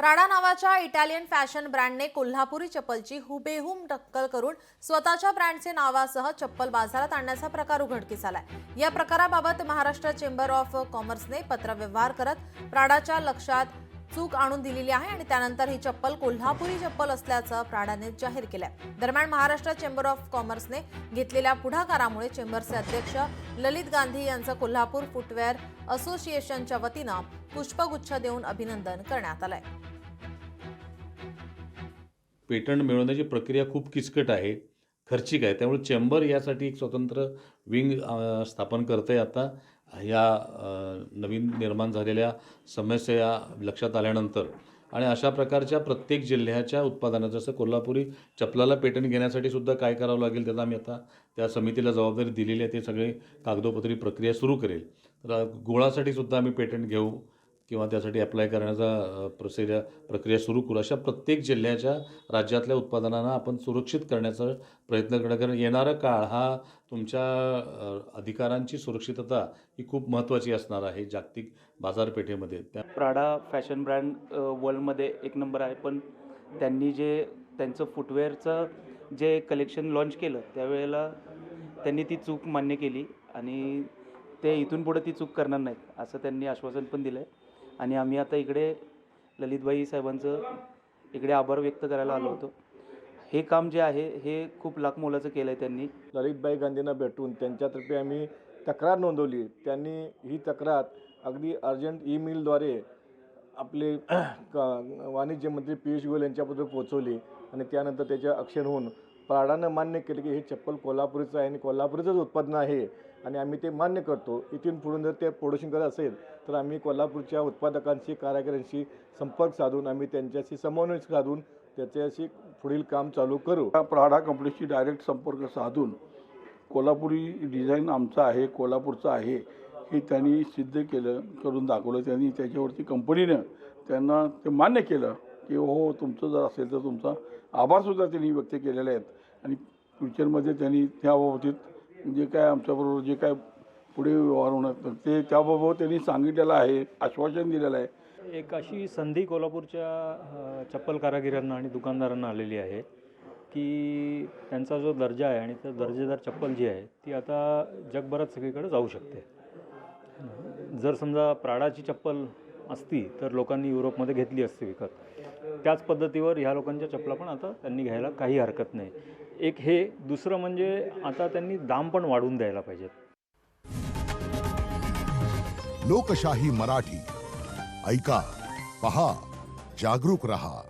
Prada नावाच्या Italian fashion ब्रँडने कोल्हापुरी चप्पलची हुबेहूब नक्कल करून स्वतःच्या ब्रँडचे नावासह चप्पल बाजारात आणण्याचा प्रकार उघडकीस आलाय। या प्रकाराबाबत महाराष्ट्र चेंबर ऑफ कॉमर्सने पत्रव्यवहार करत प्राडाच्या लक्षात चूक आणून दिलेली आहे आणि त्यानंतर ही चप्पल कोल्हापुरी चप्पल असल्याचं प्राडाने जाहीर केलंय। दरम्यान महाराष्ट्र चेंबर ऑफ कॉमर्सने घेतलेल्या पुढाकारामुळे चेंबरचे अध्यक्ष ललित गांधी यांचं कोल्हापूर फुटवेअर असोसिएशनच्या वतीनं पुष्पगुच्छ देऊन अभिनंदन करण्यात आलंय। पेटंट मिळवण्याची प्रक्रिया खूप किचकट आहे, खर्चिक आहे। त्यामुळे चेंबर यासाठी एक स्वतंत्र विंग स्थापन करते आता या नवीन निर्माण झालेल्या समस्या लक्षात आल्यानंतर। आणि अशा प्रकारच्या प्रत्येक जिल्ह्याच्या उत्पादनाचं, जसं कोल्हापुरी चपलाला पेटंट घेण्यासाठी सुद्धा काय करावं लागेल त्याचा आम्ही आता त्या समितीला जबाबदारी दिलेली आहे। ते सगळे कागदोपत्री प्रक्रिया सुरू करेल। तर गुळासाठी सुद्धा आम्ही पेटंट घेऊ किंवा त्यासाठी अप्लाय करण्याचा प्रक्रिया सुरू करू। अशा प्रत्येक जिल्ह्याच्या राज्यातल्या उत्पादनांना आपण सुरक्षित करण्याचा प्रयत्न करणार, कारण येणारा काळ हा तुमच्या अधिकारांची सुरक्षितता ही खूप महत्त्वाची असणार आहे जागतिक बाजारपेठेमध्ये। प्राडा फॅशन ब्रँड वर्ल्डमध्ये एक नंबर आहे, पण त्यांनी त्यांचं फुटवेअरचं जे कलेक्शन लॉन्च केलं त्यावेळेला त्यांनी ती चूक मान्य केली आणि ते इथून पुढे ती चूक करणार नाहीत असं त्यांनी आश्वासन पण दिलं आहे। आणि आम्ही आता इकडे ललितबाई साहेबांचं इकडे आभार व्यक्त करायला आलो होतो। हे काम जे आहे हे खूप लाख मोलाचं केलं आहे त्यांनी। ललितबाई गांधींना भेटून त्यांच्यातर्फे आम्ही तक्रार नोंदवली। त्यांनी ही तक्रार अगदी अर्जंट ईमेलद्वारे आपले वाणिज्य मंत्री पियुष गोयल यांच्यापर्यंत पोहोचवली आणि त्यानंतर त्याच्या ॲक्शन होऊन प्राडानं मान्य केलं की हे चप्पल कोल्हापुरीचं आहे आणि कोल्हापुरीचंच उत्पादन आहे आणि आम्ही ते मान्य करतो। इथून पुढून जर ते प्रोडक्शन करत असेल तर आम्ही कोल्हापूरच्या उत्पादकांशी, कारागिरांशी संपर्क साधून आम्ही त्यांच्याशी समन्वय साधून त्याच्याशी पुढील काम चालू करू। प्राडा कंपनीशी डायरेक्ट संपर्क साधून कोल्हापुरी डिझाईन आमचा आहे, कोल्हापूरचा आहे हे त्यांनी सिद्ध करून दाखवलं। त्यांनी त्याच्यावरती कंपनीनं त्यांना ते मान्य केलं की हो तुमचं जर असेल तर तुमचा आभारसुद्धा त्यांनी व्यक्त केलेले आहेत। आणि फ्युचरमध्ये त्यांनी त्याबाबतीत जे काय आमच्याबरोबर जे काय पुढे व्यवहार होणार ते त्याबाबत त्यांनी सांगितलेलं आहे, आश्वासन दिलेलं आहे। एक अशी संधी कोल्हापूरच्या चप्पल कारागिरांना आणि दुकानदारांना आलेली आहे की त्यांचा जो दर्जा आहे आणि त्या दर्जेदार चप्पल जी आहे ती आता जगभरात सगळीकडे जाऊ शकते। जर समजा प्राडाची चप्पल असती तर लोकांनी युरोपमध्ये घेतली असती विकत, त्याच पद्धतीवर ह्या लोकांच्या चप्पला पण आता त्यांनी घ्यायला काही हरकत नाही। एक हे, दुसरं म्हणजे आता त्यांनी दाम पण वाढवून द्यायला पाहिजेत। लोकशाही मराठी ऐका, पहा, जागरूक रहा।